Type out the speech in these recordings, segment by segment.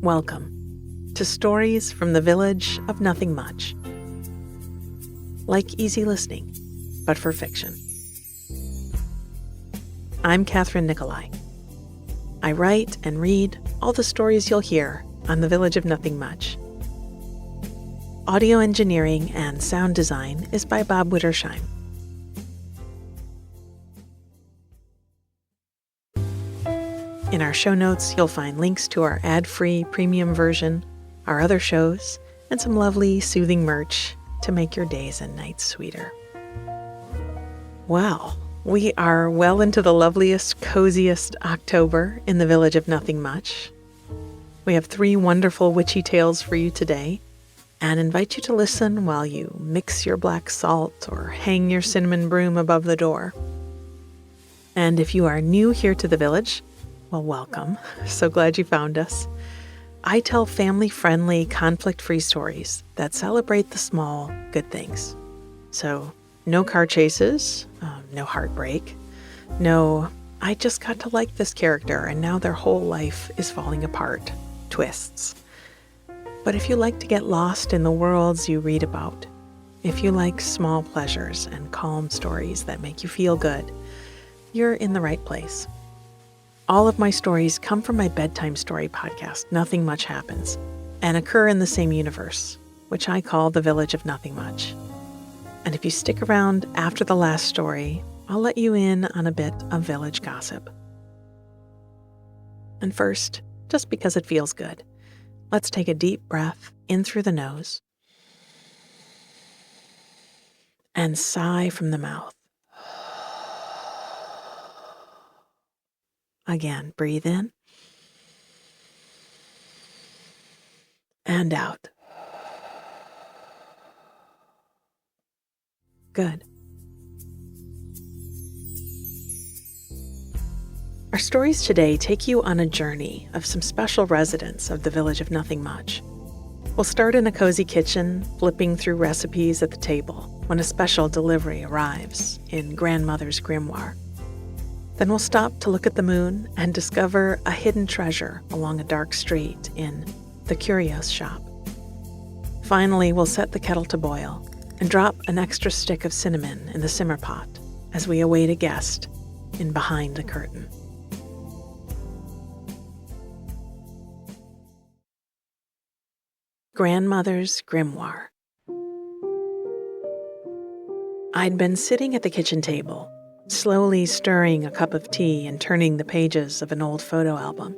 Welcome to Stories from the Village of Nothing Much. Like easy listening, but for fiction. I'm Kathryn Nicolai. I write and read all the stories you'll hear on the Village of Nothing Much. Audio engineering and sound design is by Bob Wittersheim. In our show notes, you'll find links to our ad-free premium version, our other shows, and some lovely, soothing merch to make your days and nights sweeter. Well, we are well into the loveliest, coziest October in the Village of Nothing Much. We have 3 wonderful witchy tales for you today, and invite you to listen while you mix your black salt or hang your cinnamon broom above the door. And if you are new here to the village, well, welcome. So glad you found us. I tell family-friendly, conflict-free stories that celebrate the small, good things. So, no car chases, no heartbreak, no, I just got to like this character and now their whole life is falling apart, twists. But if you like to get lost in the worlds you read about, if you like small pleasures and calm stories that make you feel good, you're in the right place. All of my stories come from my bedtime story podcast, Nothing Much Happens, and occur in the same universe, which I call the Village of Nothing Much. And if you stick around after the last story, I'll let you in on a bit of village gossip. And first, just because it feels good, let's take a deep breath in through the nose and sigh from the mouth. Again, breathe in and out. Good. Our stories today take you on a journey of some special residents of the Village of Nothing Much. We'll start in a cozy kitchen, flipping through recipes at the table when a special delivery arrives in Grandmother's Grimoire. Then we'll stop to look at the moon and discover a hidden treasure along a dark street in the Curios shop. Finally, we'll set the kettle to boil and drop an extra stick of cinnamon in the simmer pot as we await a guest in Behind the Curtain. Grandmother's Grimoire. I'd been sitting at the kitchen table, slowly stirring a cup of tea and turning the pages of an old photo album.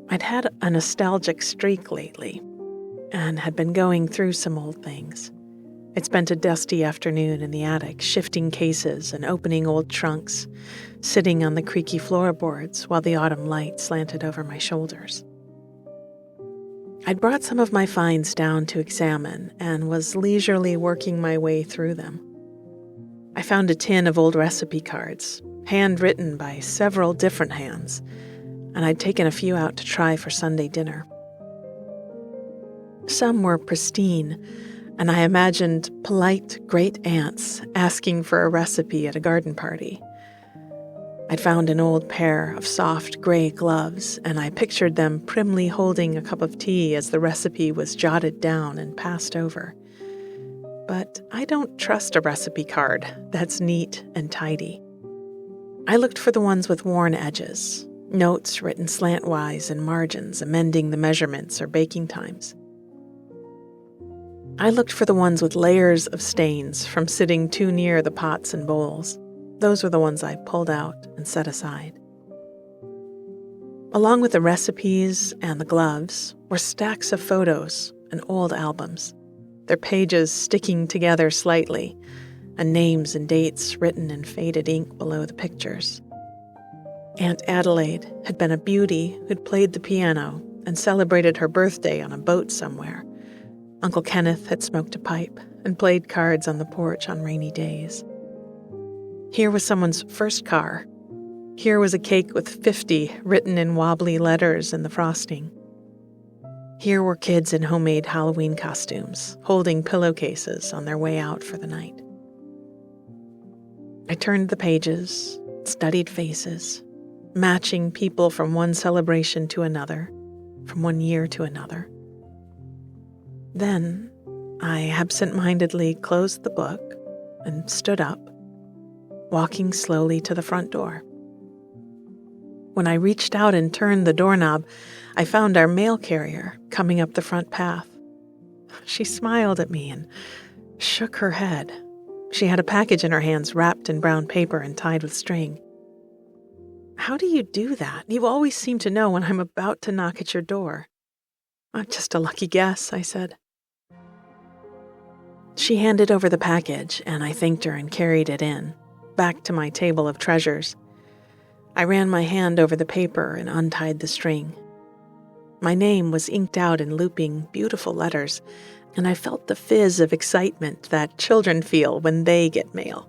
I'd had a nostalgic streak lately and had been going through some old things. I'd spent a dusty afternoon in the attic, shifting cases and opening old trunks, sitting on the creaky floorboards while the autumn light slanted over my shoulders. I'd brought some of my finds down to examine and was leisurely working my way through them. I found a tin of old recipe cards, handwritten by several different hands, and I'd taken a few out to try for Sunday dinner. Some were pristine, and I imagined polite great-aunts asking for a recipe at a garden party. I'd found an old pair of soft gray gloves, and I pictured them primly holding a cup of tea as the recipe was jotted down and passed over. But I don't trust a recipe card that's neat and tidy. I looked for the ones with worn edges, notes written slantwise in margins amending the measurements or baking times. I looked for the ones with layers of stains from sitting too near the pots and bowls. Those were the ones I pulled out and set aside. Along with the recipes and the gloves were stacks of photos and old albums, their pages sticking together slightly, and names and dates written in faded ink below the pictures. Aunt Adelaide had been a beauty who'd played the piano and celebrated her birthday on a boat somewhere. Uncle Kenneth had smoked a pipe and played cards on the porch on rainy days. Here was someone's first car. Here was a cake with 50 written in wobbly letters in the frosting. Here were kids in homemade Halloween costumes, holding pillowcases on their way out for the night. I turned the pages, studied faces, matching people from one celebration to another, from one year to another. Then I absent-mindedly closed the book and stood up, walking slowly to the front door. When I reached out and turned the doorknob, I found our mail carrier coming up the front path. She smiled at me and shook her head. She had a package in her hands wrapped in brown paper and tied with string. "How do you do that? You always seem to know when I'm about to knock at your door." "Just a lucky guess," I said. She handed over the package, and I thanked her and carried it in, back to my table of treasures. I ran my hand over the paper and untied the string. My name was inked out in looping, beautiful letters, and I felt the fizz of excitement that children feel when they get mail.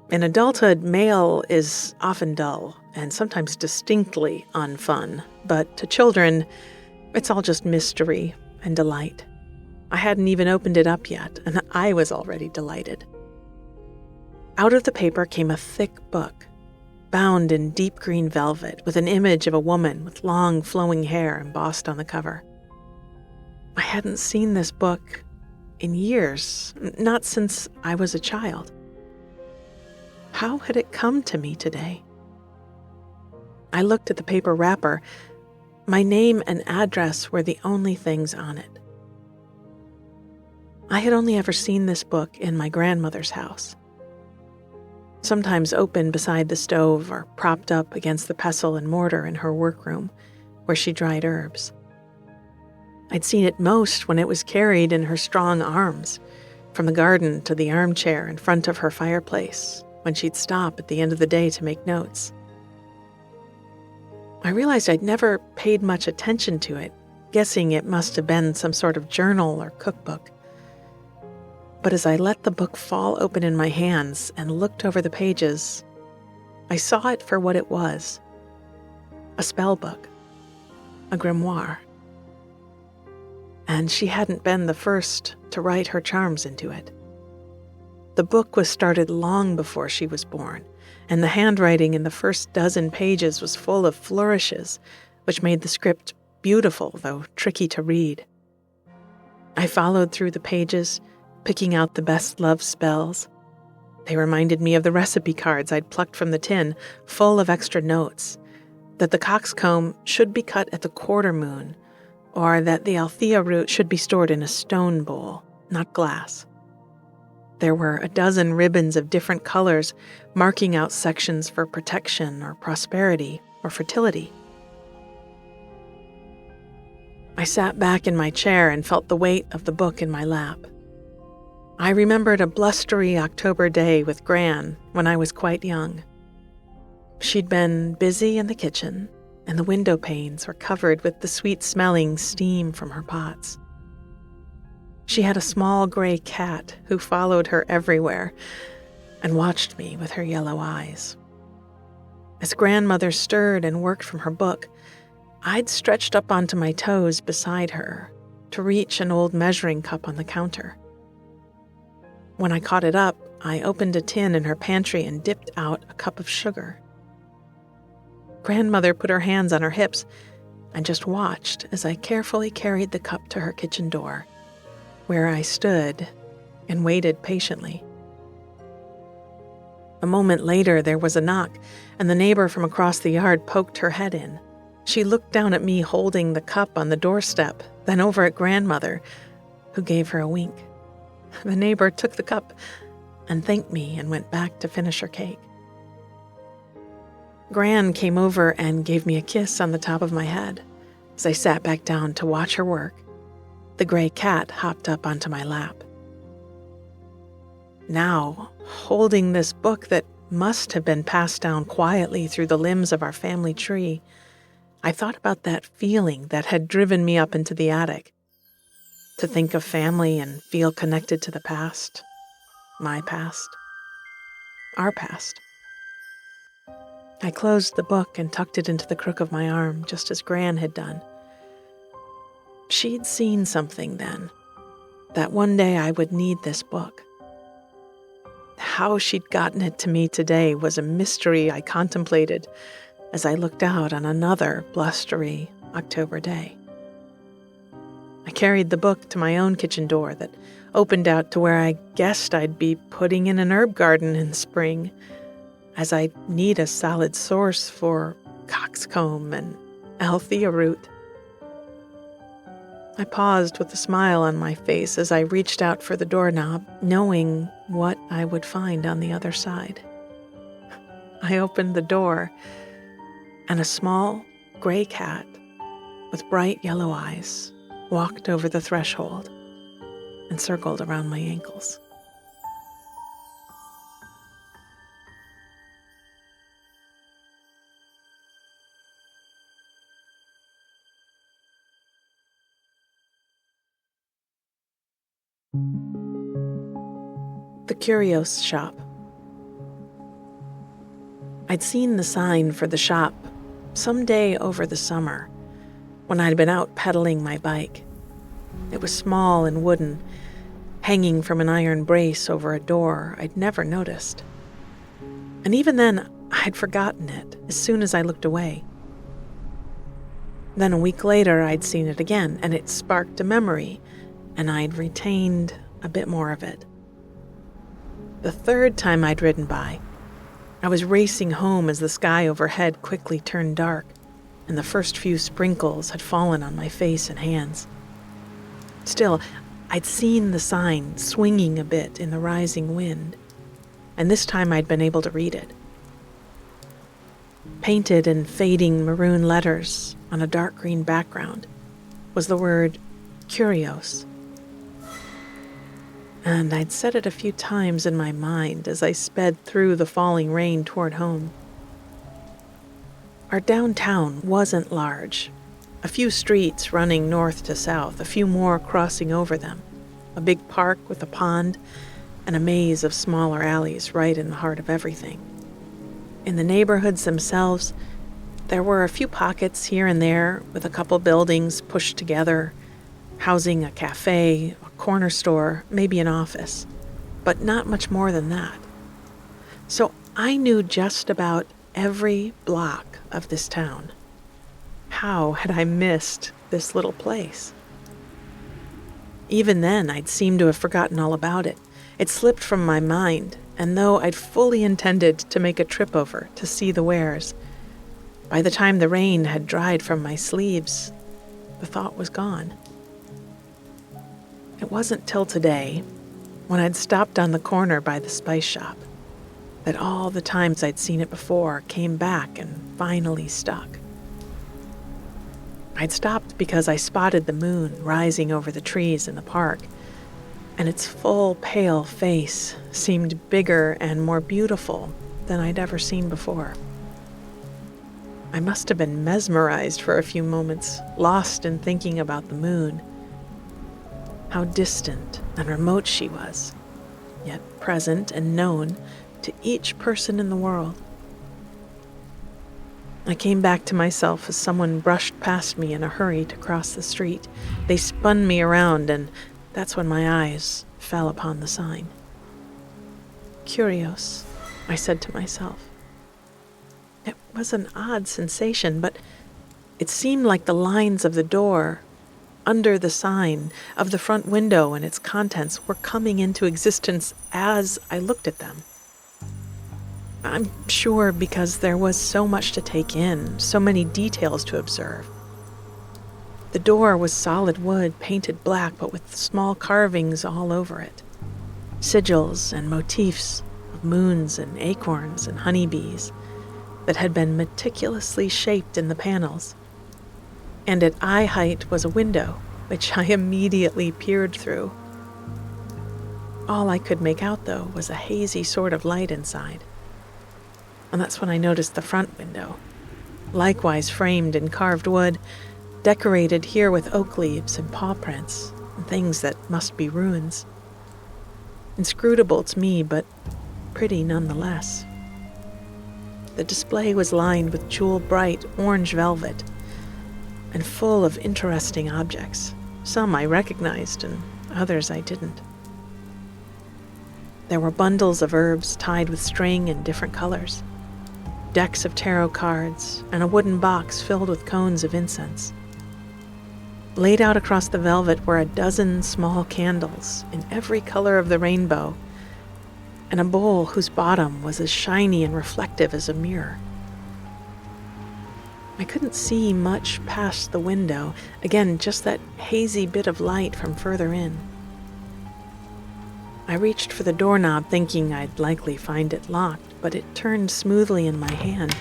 In adulthood, mail is often dull and sometimes distinctly unfun, but to children, it's all just mystery and delight. I hadn't even opened it up yet, and I was already delighted. Out of the paper came a thick book, bound in deep green velvet, with an image of a woman with long flowing hair embossed on the cover. I hadn't seen this book in years, not since I was a child. How had it come to me today? I looked at the paper wrapper. My name and address were the only things on it. I had only ever seen this book in my grandmother's house, sometimes open beside the stove or propped up against the pestle and mortar in her workroom, where she dried herbs. I'd seen it most when it was carried in her strong arms, from the garden to the armchair in front of her fireplace, when she'd stop at the end of the day to make notes. I realized I'd never paid much attention to it, guessing it must have been some sort of journal or cookbook. But as I let the book fall open in my hands and looked over the pages, I saw it for what it was: a spell book, a grimoire. And she hadn't been the first to write her charms into it. The book was started long before she was born, and the handwriting in the first dozen pages was full of flourishes, which made the script beautiful, though tricky to read. I followed through the pages, picking out the best love spells. They reminded me of the recipe cards I'd plucked from the tin, full of extra notes, that the coxcomb should be cut at the quarter moon, or that the althea root should be stored in a stone bowl, not glass. There were a dozen ribbons of different colors marking out sections for protection or prosperity or fertility. I sat back in my chair and felt the weight of the book in my lap. I remembered a blustery October day with Gran when I was quite young. She'd been busy in the kitchen, and the window panes were covered with the sweet-smelling steam from her pots. She had a small gray cat who followed her everywhere and watched me with her yellow eyes. As grandmother stirred and worked from her book, I'd stretched up onto my toes beside her to reach an old measuring cup on the counter. When I caught it up, I opened a tin in her pantry and dipped out a cup of sugar. Grandmother put her hands on her hips and just watched as I carefully carried the cup to her kitchen door, where I stood and waited patiently. A moment later, there was a knock, and the neighbor from across the yard poked her head in. She looked down at me holding the cup on the doorstep, then over at grandmother, who gave her a wink. The neighbor took the cup and thanked me and went back to finish her cake. Gran came over and gave me a kiss on the top of my head as I sat back down to watch her work. The gray cat hopped up onto my lap. Now, holding this book that must have been passed down quietly through the limbs of our family tree, I thought about that feeling that had driven me up into the attic. To think of family and feel connected to the past, my past, our past. I closed the book and tucked it into the crook of my arm, just as Gran had done. She'd seen something then, that one day I would need this book. How she'd gotten it to me today was a mystery I contemplated as I looked out on another blustery October day. I carried the book to my own kitchen door that opened out to where I guessed I'd be putting in an herb garden in spring, as I need a solid source for coxcomb and althea root. I paused with a smile on my face as I reached out for the doorknob, knowing what I would find on the other side. I opened the door, and a small gray cat with bright yellow eyes walked over the threshold and circled around my ankles. The Curios shop. I'd seen the sign for the shop some day over the summer when I'd been out pedaling my bike. It was small and wooden, hanging from an iron brace over a door I'd never noticed. And even then, I'd forgotten it as soon as I looked away. Then a week later, I'd seen it again, and it sparked a memory, and I'd retained a bit more of it. The third time I'd ridden by, I was racing home as the sky overhead quickly turned dark, and the first few sprinkles had fallen on my face and hands. Still, I'd seen the sign swinging a bit in the rising wind, and this time I'd been able to read it. Painted in fading maroon letters on a dark green background was the word Curios. And I'd said it a few times in my mind as I sped through the falling rain toward home. Our downtown wasn't large. A few streets running north to south, a few more crossing over them, a big park with a pond, and a maze of smaller alleys right in the heart of everything. In the neighborhoods themselves, there were a few pockets here and there with a couple buildings pushed together, housing a cafe, a corner store, maybe an office, but not much more than that. So I knew just about every block of this town. How had I missed this little place? Even then, I'd seemed to have forgotten all about it. It slipped from my mind, and though I'd fully intended to make a trip over to see the wares, by the time the rain had dried from my sleeves, the thought was gone. It wasn't till today, when I'd stopped on the corner by the spice shop, that all the times I'd seen it before came back and finally stuck. I'd stopped because I spotted the moon rising over the trees in the park, and its full, pale face seemed bigger and more beautiful than I'd ever seen before. I must have been mesmerized for a few moments, lost in thinking about the moon. How distant and remote she was, yet present and known to each person in the world. I came back to myself as someone brushed past me in a hurry to cross the street. They spun me around, and that's when my eyes fell upon the sign. Curios, I said to myself. It was an odd sensation, but it seemed like the lines of the door, under the sign, of the front window and its contents were coming into existence as I looked at them. I'm sure because there was so much to take in, so many details to observe. The door was solid wood, painted black, but with small carvings all over it. Sigils and motifs of moons and acorns and honeybees that had been meticulously shaped in the panels. And at eye height was a window, which I immediately peered through. All I could make out, though, was a hazy sort of light inside. And that's when I noticed the front window, likewise framed in carved wood, decorated here with oak leaves and paw prints, and things that must be runes. Inscrutable to me, but pretty nonetheless. The display was lined with jewel-bright orange velvet, and full of interesting objects. Some I recognized, and others I didn't. There were bundles of herbs tied with string in different colors, decks of tarot cards, and a wooden box filled with cones of incense. Laid out across the velvet were a dozen small candles in every color of the rainbow, and a bowl whose bottom was as shiny and reflective as a mirror. I couldn't see much past the window, again, just that hazy bit of light from further in. I reached for the doorknob thinking I'd likely find it locked, but it turned smoothly in my hand,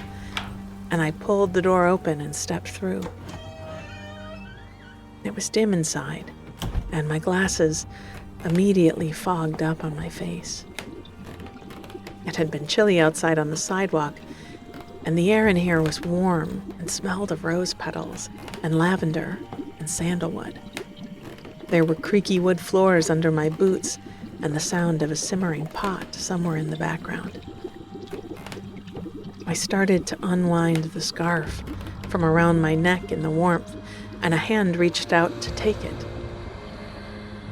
and I pulled the door open and stepped through. It was dim inside, and my glasses immediately fogged up on my face. It had been chilly outside on the sidewalk, and the air in here was warm and smelled of rose petals and lavender and sandalwood. There were creaky wood floors under my boots and the sound of a simmering pot somewhere in the background. I started to unwind the scarf from around my neck in the warmth, and a hand reached out to take it.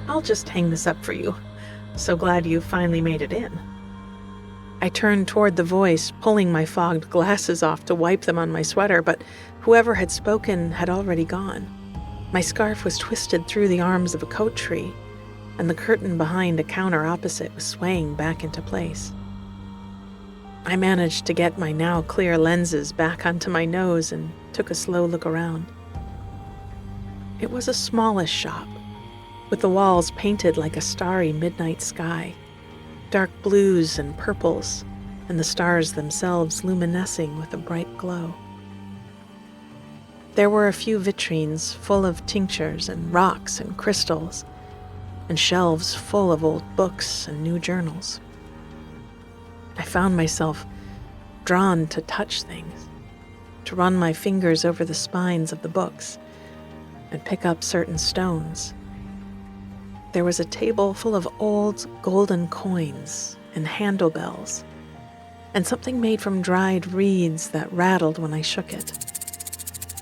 "I'll just hang this up for you. So glad you finally made it in." I turned toward the voice, pulling my fogged glasses off to wipe them on my sweater, but whoever had spoken had already gone. My scarf was twisted through the arms of a coat tree, and the curtain behind a counter opposite was swaying back into place. I managed to get my now clear lenses back onto my nose and took a slow look around. It was a smallish shop, with the walls painted like a starry midnight sky, dark blues and purples, and the stars themselves luminescing with a bright glow. There were a few vitrines full of tinctures and rocks and crystals, and shelves full of old books and new journals. I found myself drawn to touch things, to run my fingers over the spines of the books, and pick up certain stones. There was a table full of old golden coins and handlebells, and something made from dried reeds that rattled when I shook it,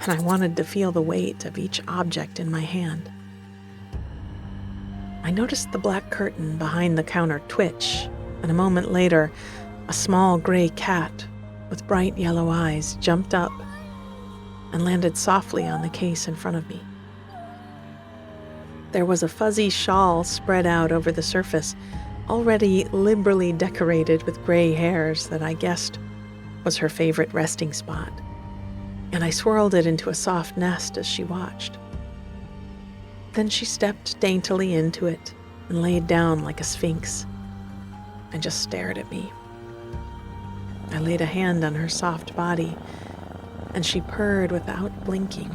and I wanted to feel the weight of each object in my hand. I noticed the black curtain behind the counter twitch, and a moment later, a small gray cat with bright yellow eyes jumped up and landed softly on the case in front of me. There was a fuzzy shawl spread out over the surface, already liberally decorated with gray hairs that I guessed was her favorite resting spot, and I swirled it into a soft nest as she watched. Then she stepped daintily into it and laid down like a sphinx and just stared at me. I laid a hand on her soft body, and she purred without blinking.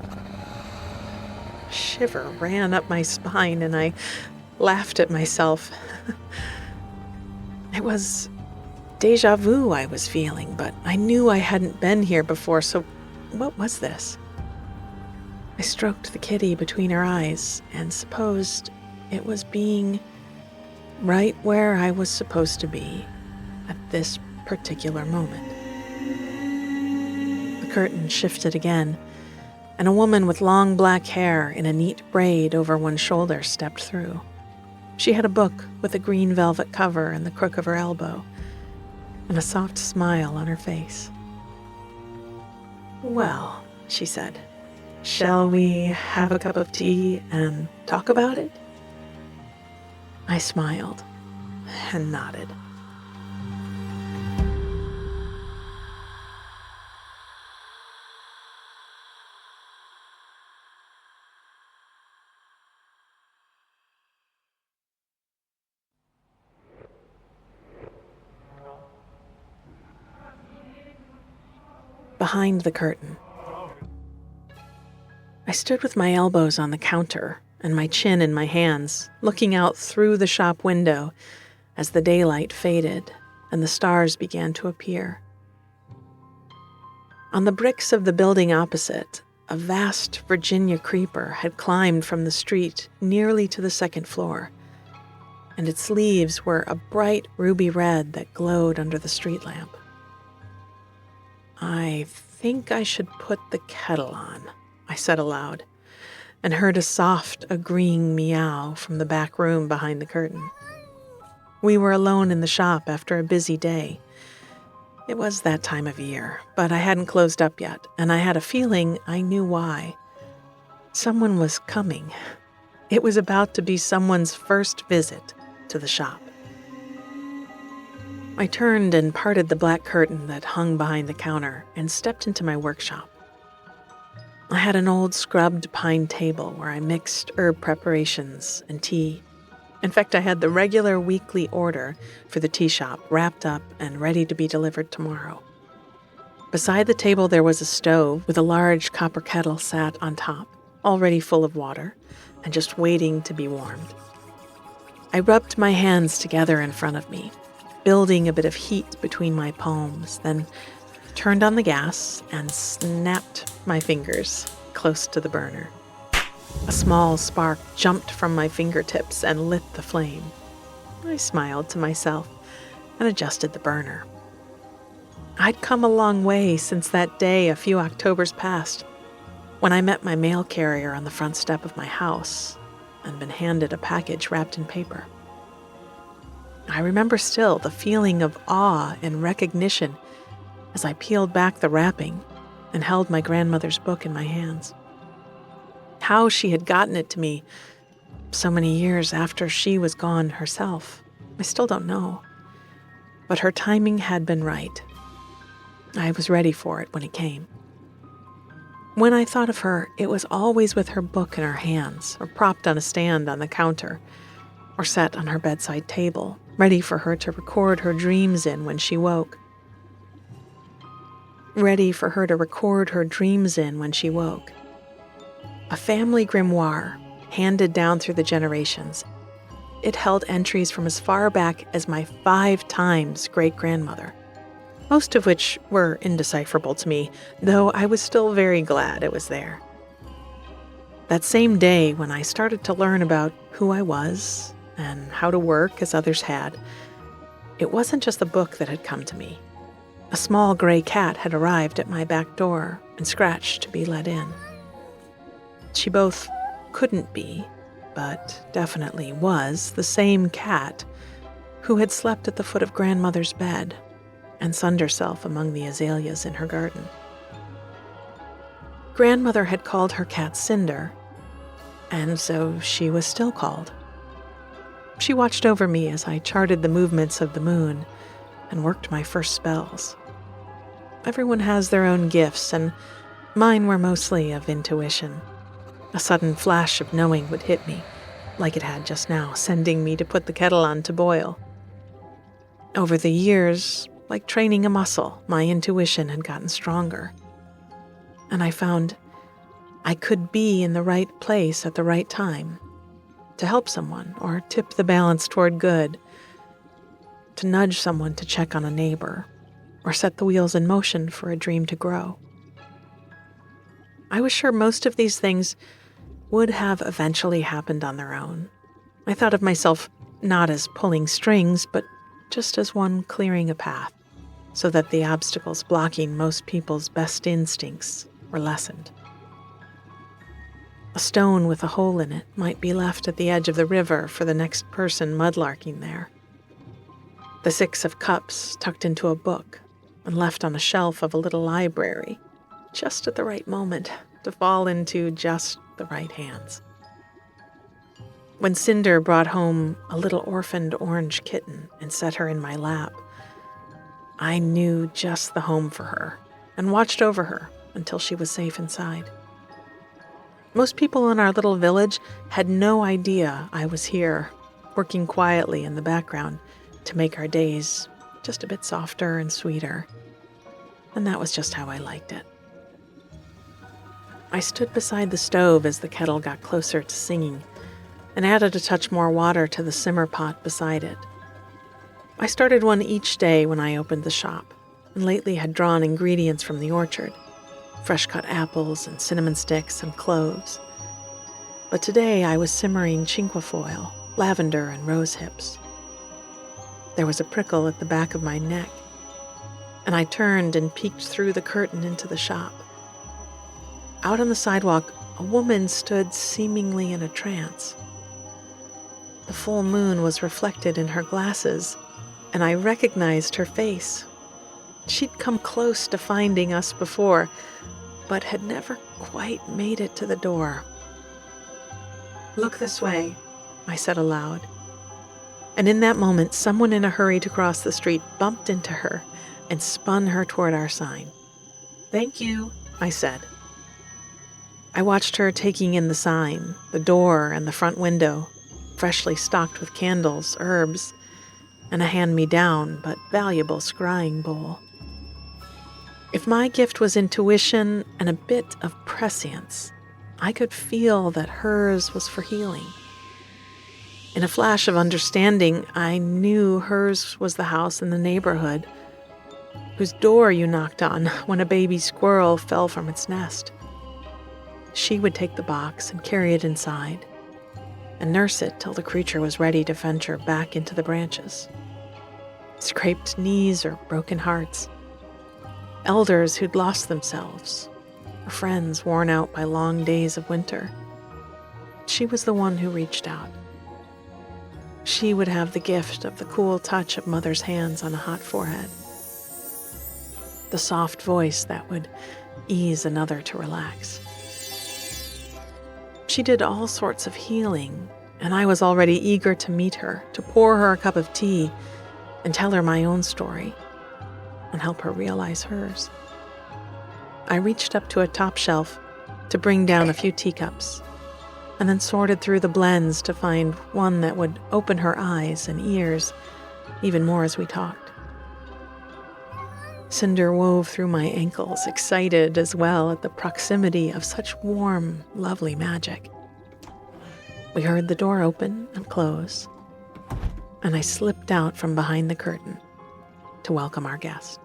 A shiver ran up my spine, and I laughed at myself. It was déjà vu I was feeling, but I knew I hadn't been here before, so what was this? I stroked the kitty between her eyes and supposed it was being right where I was supposed to be at this particular moment. The curtain shifted again, and a woman with long black hair in a neat braid over one shoulder stepped through. She had a book with a green velvet cover in the crook of her elbow, and a soft smile on her face. "Well," she said, "shall we have a cup of tea and talk about it?" I smiled and nodded. Behind the curtain. I stood with my elbows on the counter and my chin in my hands, looking out through the shop window as the daylight faded and the stars began to appear. On the bricks of the building opposite, a vast Virginia creeper had climbed from the street nearly to the second floor, and its leaves were a bright ruby red that glowed under the street lamp. "I think I should put the kettle on," I said aloud, and heard a soft, agreeing meow from the back room behind the curtain. We were alone in the shop after a busy day. It was that time of year, but I hadn't closed up yet, and I had a feeling I knew why. Someone was coming. It was about to be someone's first visit to the shop. I turned and parted the black curtain that hung behind the counter and stepped into my workshop. I had an old scrubbed pine table where I mixed herb preparations and tea. In fact, I had the regular weekly order for the tea shop wrapped up and ready to be delivered tomorrow. Beside the table there was a stove with a large copper kettle sat on top, already full of water, and just waiting to be warmed. I rubbed my hands together in front of me, building a bit of heat between my palms, then turned on the gas and snapped my fingers close to the burner. A small spark jumped from my fingertips and lit the flame. I smiled to myself and adjusted the burner. I'd come a long way since that day a few Octobers past, when I met my mail carrier on the front step of my house and been handed a package wrapped in paper. I remember still the feeling of awe and recognition as I peeled back the wrapping and held my grandmother's book in my hands. How she had gotten it to me so many years after she was gone herself, I still don't know. But her timing had been right. I was ready for it when it came. When I thought of her, it was always with her book in her hands, or propped on a stand on the counter, or set on her bedside table, ready for her to record her dreams in when she woke. Ready for her to record her dreams in when she woke. A family grimoire, handed down through the generations. It held entries from as far back as my 5 times great-grandmother, most of which were indecipherable to me, though I was still very glad it was there. That same day, when I started to learn about who I was and how to work as others had, it wasn't just the book that had come to me. A small gray cat had arrived at my back door and scratched to be let in. She both couldn't be, but definitely was, the same cat who had slept at the foot of grandmother's bed and sunned herself among the azaleas in her garden. Grandmother had called her cat Cinder, and so she was still called. She watched over me as I charted the movements of the moon and worked my first spells. Everyone has their own gifts, and mine were mostly of intuition. A sudden flash of knowing would hit me, like it had just now, sending me to put the kettle on to boil. Over the years, like training a muscle, my intuition had gotten stronger. And I found I could be in the right place at the right time, to help someone or tip the balance toward good, to nudge someone to check on a neighbor, or set the wheels in motion for a dream to grow. I was sure most of these things would have eventually happened on their own. I thought of myself not as pulling strings, but just as one clearing a path, so that the obstacles blocking most people's best instincts were lessened. A stone with a hole in it might be left at the edge of the river for the next person mudlarking there. The 6 of cups tucked into a book and left on a shelf of a little library, just at the right moment to fall into just the right hands. When Cinder brought home a little orphaned orange kitten and set her in my lap, I knew just the home for her and watched over her until she was safe inside. Most people in our little village had no idea I was here, working quietly in the background to make our days just a bit softer and sweeter. And that was just how I liked it. I stood beside the stove as the kettle got closer to singing and added a touch more water to the simmer pot beside it. I started one each day when I opened the shop, and lately had drawn ingredients from the orchard, fresh-cut apples and cinnamon sticks and cloves. But today I was simmering cinquefoil, lavender, and rose hips. There was a prickle at the back of my neck, and I turned and peeked through the curtain into the shop. Out on the sidewalk, a woman stood seemingly in a trance. The full moon was reflected in her glasses, and I recognized her face. She'd come close to finding us before, but had never quite made it to the door, "Look this way," I said aloud. And in that moment, someone in a hurry to cross the street bumped into her and spun her toward our sign. "Thank you," I said. I watched her taking in the sign, the door, and the front window, freshly stocked with candles, herbs, and a hand-me-down but valuable scrying bowl. If my gift was intuition and a bit of prescience, I could feel that hers was for healing. In a flash of understanding, I knew hers was the house in the neighborhood whose door you knocked on when a baby squirrel fell from its nest. She would take the box and carry it inside and nurse it till the creature was ready to venture back into the branches. Scraped knees or broken hearts, elders who'd lost themselves, or friends worn out by long days of winter. She was the one who reached out. She would have the gift of the cool touch of mother's hands on a hot forehead, the soft voice that would ease another to relax. She did all sorts of healing, and I was already eager to meet her, to pour her a cup of tea and tell her my own story and help her realize hers. I reached up to a top shelf to bring down a few teacups, and then sorted through the blends to find one that would open her eyes and ears even more as we talked. Cinder wove through my ankles, excited as well at the proximity of such warm, lovely magic. We heard the door open and close, and I slipped out from behind the curtain to welcome our guest.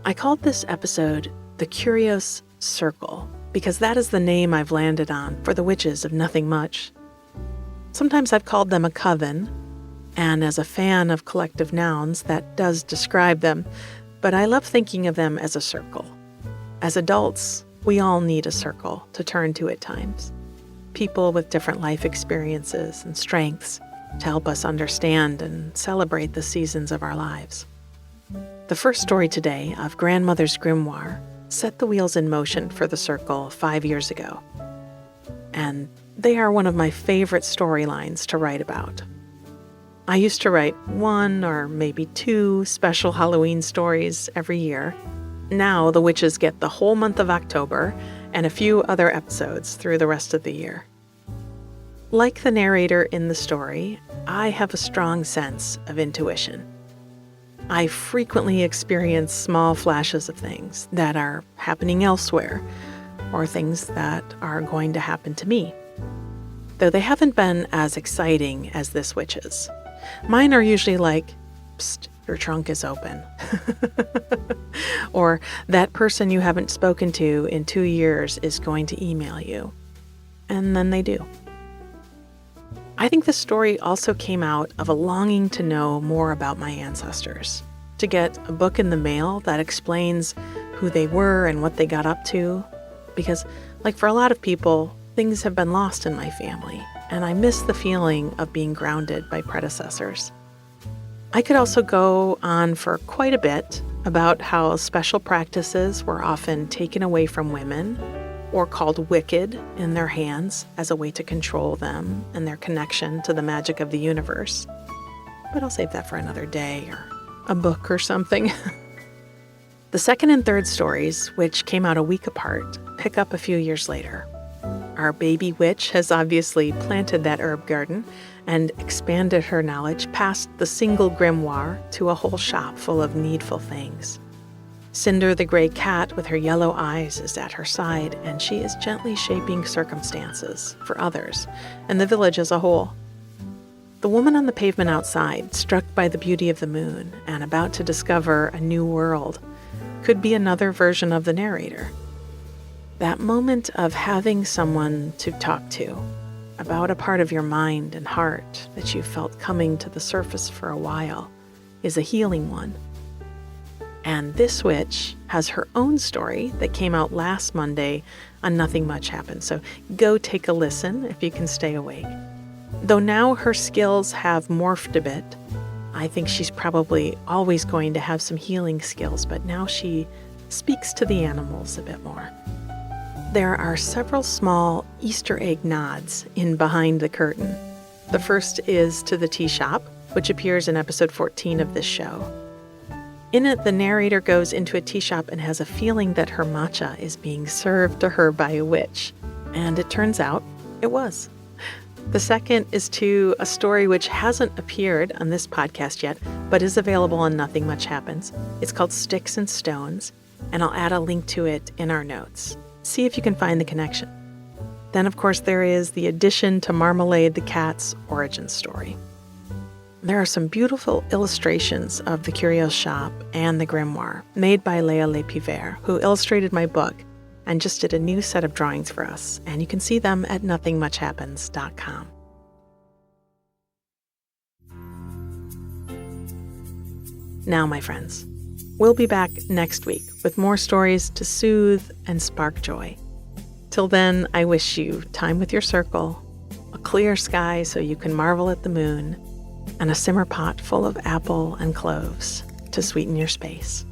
I called this episode The Curios Circle because that is the name I've landed on for the witches of Nothing Much. Sometimes I've called them a coven, and as a fan of collective nouns, that does describe them, but I love thinking of them as a circle. As adults, we all need a circle to turn to at times. People with different life experiences and strengths to help us understand and celebrate the seasons of our lives. The first story today of Grandmother's Grimoire set the wheels in motion for the circle 5 years ago. And they are one of my favorite storylines to write about. I used to write 1 or maybe 2 special Halloween stories every year. Now the witches get the whole month of October and a few other episodes through the rest of the year. Like the narrator in the story, I have a strong sense of intuition. I frequently experience small flashes of things that are happening elsewhere, or things that are going to happen to me, though they haven't been as exciting as this witch's. Mine are usually like, "Psst, your trunk is open," or "that person you haven't spoken to in 2 years is going to email you," and then they do. I think the story also came out of a longing to know more about my ancestors, to get a book in the mail that explains who they were and what they got up to, because, like for a lot of people, things have been lost in my family, and I miss the feeling of being grounded by predecessors. I could also go on for quite a bit about how special practices were often taken away from women or called wicked in their hands as a way to control them and their connection to the magic of the universe. But I'll save that for another day or a book or something. The second and third stories, which came out a week apart, pick up a few years later. Our baby witch has obviously planted that herb garden and expanded her knowledge past the single grimoire to a whole shop full of needful things. Cinder the gray cat with her yellow eyes is at her side, and she is gently shaping circumstances for others and the village as a whole. The woman on the pavement outside, struck by the beauty of the moon and about to discover a new world, could be another version of the narrator. That moment of having someone to talk to about a part of your mind and heart that you felt coming to the surface for a while, is a healing one. And this witch has her own story that came out last Monday on Nothing Much Happened. So go take a listen if you can stay awake. Though now her skills have morphed a bit, I think she's probably always going to have some healing skills, but now she speaks to the animals a bit more. There are several small Easter egg nods in Behind the Curtain. The first is to the tea shop, which appears in episode 14 of this show. In it, the narrator goes into a tea shop and has a feeling that her matcha is being served to her by a witch. And it turns out it was. The second is to a story which hasn't appeared on this podcast yet, but is available on Nothing Much Happens. It's called Sticks and Stones, and I'll add a link to it in our notes. See if you can find the connection. Then, of course, there is the addition to Marmalade the Cat's origin story. There are some beautiful illustrations of the Curios shop and the Grimoire made by Léa Lepivert, who illustrated my book and just did a new set of drawings for us, and you can see them at nothingmuchhappens.com. Now, my friends, we'll be back next week with more stories to soothe and spark joy. Till then, I wish you time with your circle, a clear sky so you can marvel at the moon, and a simmer pot full of apple and cloves to sweeten your space.